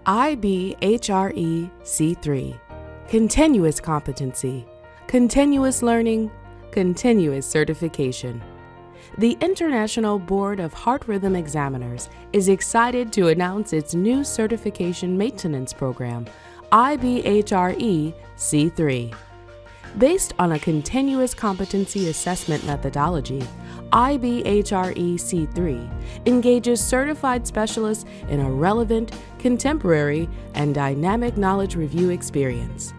IBHRE-C3, Continuous Competency, Continuous Learning, Continuous Certification. The International Board of Heart Rhythm Examiners is excited to announce its new certification maintenance program, IBHRE-C3. Based on a continuous competency assessment methodology, IBHRE-C3 engages certified specialists in a relevant, contemporary, and dynamic knowledge review experience.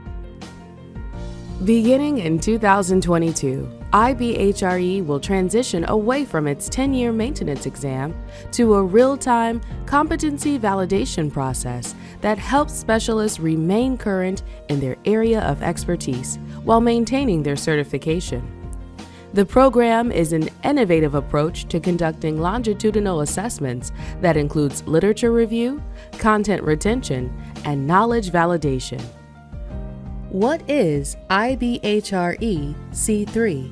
Beginning in 2022, IBHRE will transition away from its 10-year maintenance exam to a real-time competency validation process that helps specialists remain current in their area of expertise while maintaining their certification. The program is an innovative approach to conducting longitudinal assessments that includes literature review, content retention, and knowledge validation. What is IBHRE-C3?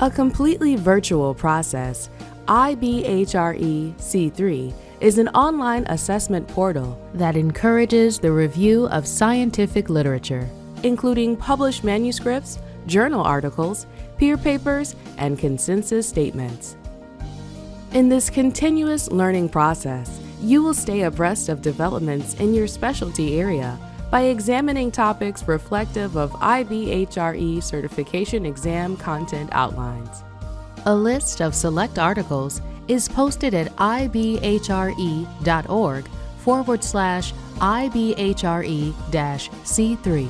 A completely virtual process, IBHRE-C3 is an online assessment portal that encourages the review of scientific literature, including published manuscripts, journal articles, peer papers, and consensus statements. In this continuous learning process, you will stay abreast of developments in your specialty area by examining topics reflective of IBHRE certification exam content outlines. A list of select articles is posted at ibhre.org/IBHRE-C3.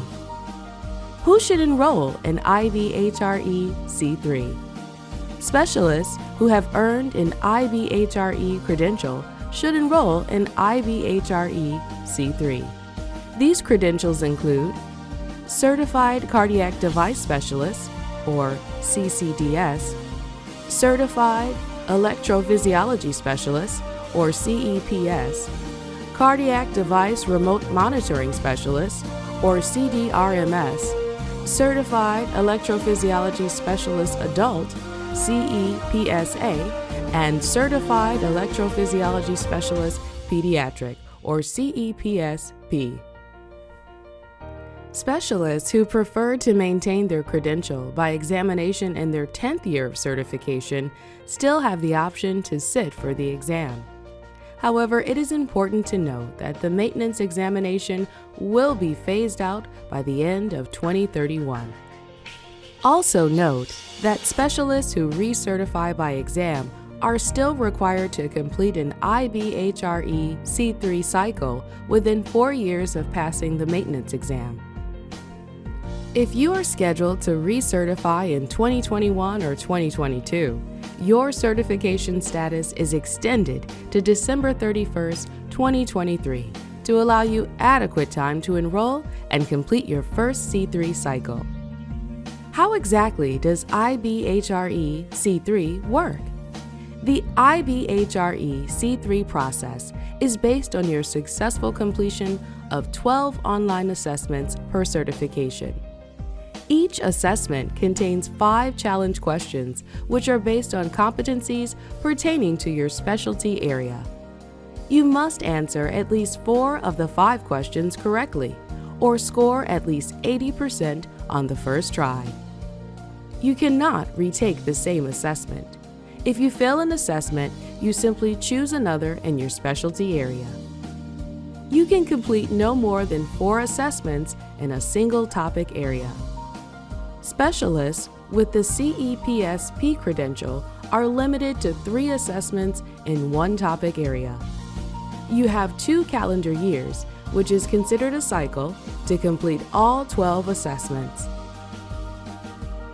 Who should enroll in IBHRE-C3? Specialists who have earned an IBHRE credential should enroll in IBHRE-C3. These credentials include Certified Cardiac Device Specialist, or CCDS, Certified Electrophysiology Specialist, or CEPS, Cardiac Device Remote Monitoring Specialist, or CDRMS, Certified Electrophysiology Specialist Adult, CEPSA, and Certified Electrophysiology Specialist Pediatric, or CEPSP. Specialists who prefer to maintain their credential by examination in their 10th year of certification still have the option to sit for the exam. However, it is important to note that the maintenance examination will be phased out by the end of 2031. Also note that specialists who recertify by exam are still required to complete an IBHRE-C3 cycle within 4 years of passing the maintenance exam. If you are scheduled to recertify in 2021 or 2022, your certification status is extended to December 31st, 2023 to allow you adequate time to enroll and complete your first C3 cycle. How exactly does IBHRE-C3 work? The IBHRE-C3 process is based on your successful completion of 12 online assessments per certification. Each assessment contains 5 challenge questions, which are based on competencies pertaining to your specialty area. You must answer at least 4 of the 5 questions correctly, or score at least 80% on the first try. You cannot retake the same assessment. If you fail an assessment, you simply choose another in your specialty area. You can complete no more than 4 assessments in a single topic area. Specialists with the CEPSP credential are limited to 3 assessments in one topic area. You have 2 calendar years, which is considered a cycle, to complete all 12 assessments.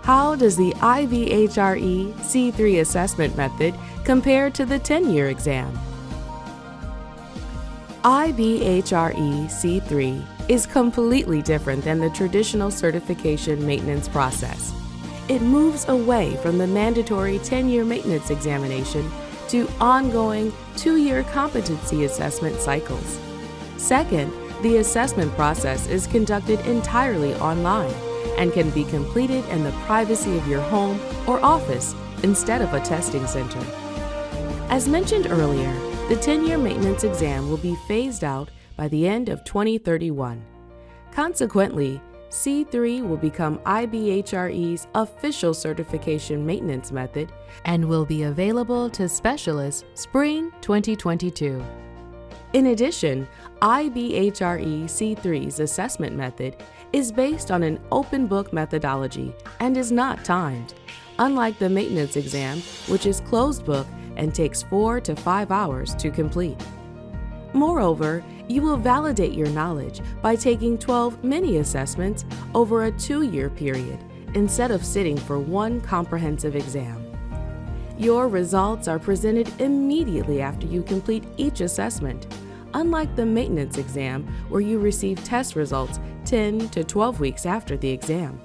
How does the IBHRE-C3 assessment method compare to the 10-year exam? IBHRE-C3 is completely different than the traditional certification maintenance process. It moves away from the mandatory 10-year maintenance examination to ongoing 2-year competency assessment cycles. Second, the assessment process is conducted entirely online and can be completed in the privacy of your home or office instead of a testing center. As mentioned earlier, the 10-year maintenance exam will be phased out by the end of 2031. Consequently, C3 will become IBHRE's official certification maintenance method and will be available to specialists spring 2022. In addition, IBHRE-C3's assessment method is based on an open book methodology and is not timed, unlike the maintenance exam, which is closed book and takes 4 to 5 hours to complete. Moreover, you will validate your knowledge by taking 12 mini-assessments over a 2-year period instead of sitting for one comprehensive exam. Your results are presented immediately after you complete each assessment, unlike the maintenance exam where you receive test results 10 to 12 weeks after the exam.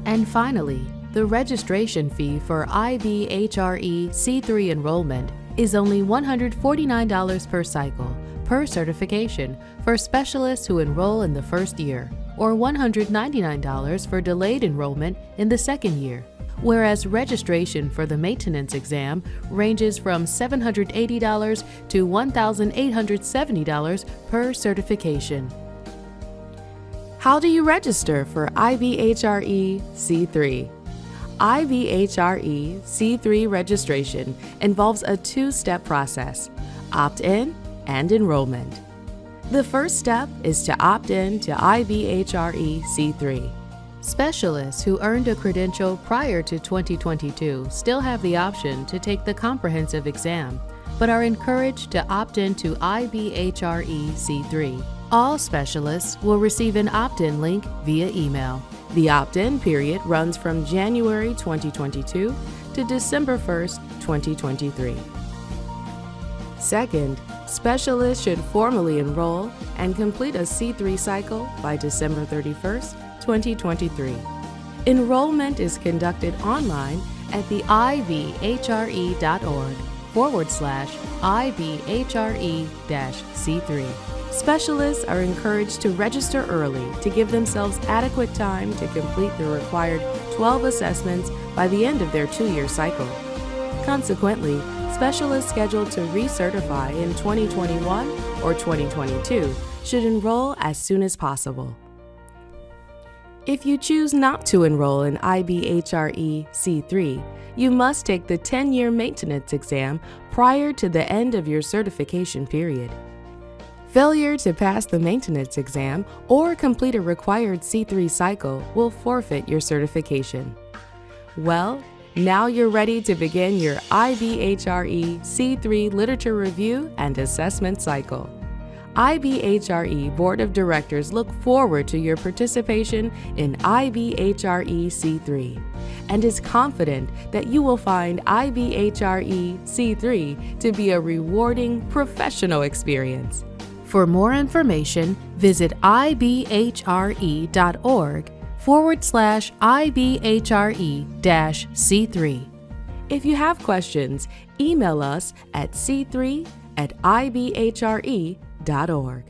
And finally, the registration fee for IBHRE-C3 enrollment is only $149 per cycle per certification for specialists who enroll in the first year, or $199 for delayed enrollment in the second year, whereas registration for the maintenance exam ranges from $780 to $1,870 per certification. How do you register for IBHRE-C3? IBHRE-C3 registration involves a 2-step process: opt-in and enrollment. The first step is to opt in to IBHRE-C3. Specialists who earned a credential prior to 2022 still have the option to take the comprehensive exam, but are encouraged to opt in to IBHRE-C3. All specialists will receive an opt-in link via email. The opt-in period runs from January 2022 to December 1st, 2023. Second, specialists should formally enroll and complete a C3 cycle by December 31st, 2023. Enrollment is conducted online at the IBHRE.org/IBHRE-C3. Specialists are encouraged to register early to give themselves adequate time to complete the required 12 assessments by the end of their 2-year cycle. Consequently, specialists scheduled to recertify in 2021 or 2022 should enroll as soon as possible. If you choose not to enroll in IBHRE-C3, you must take the 10-year maintenance exam prior to the end of your certification period. Failure to pass the maintenance exam or complete a required C3 cycle will forfeit your certification. Well, now you're ready to begin your IBHRE-C3 literature review and assessment cycle. IBHRE Board of Directors look forward to your participation in IBHRE-C3 and is confident that you will find IBHRE-C3 to be a rewarding professional experience. For more information, visit IBHRE.org/IBHRE-C3. If you have questions, email us at c3@ibhre.org.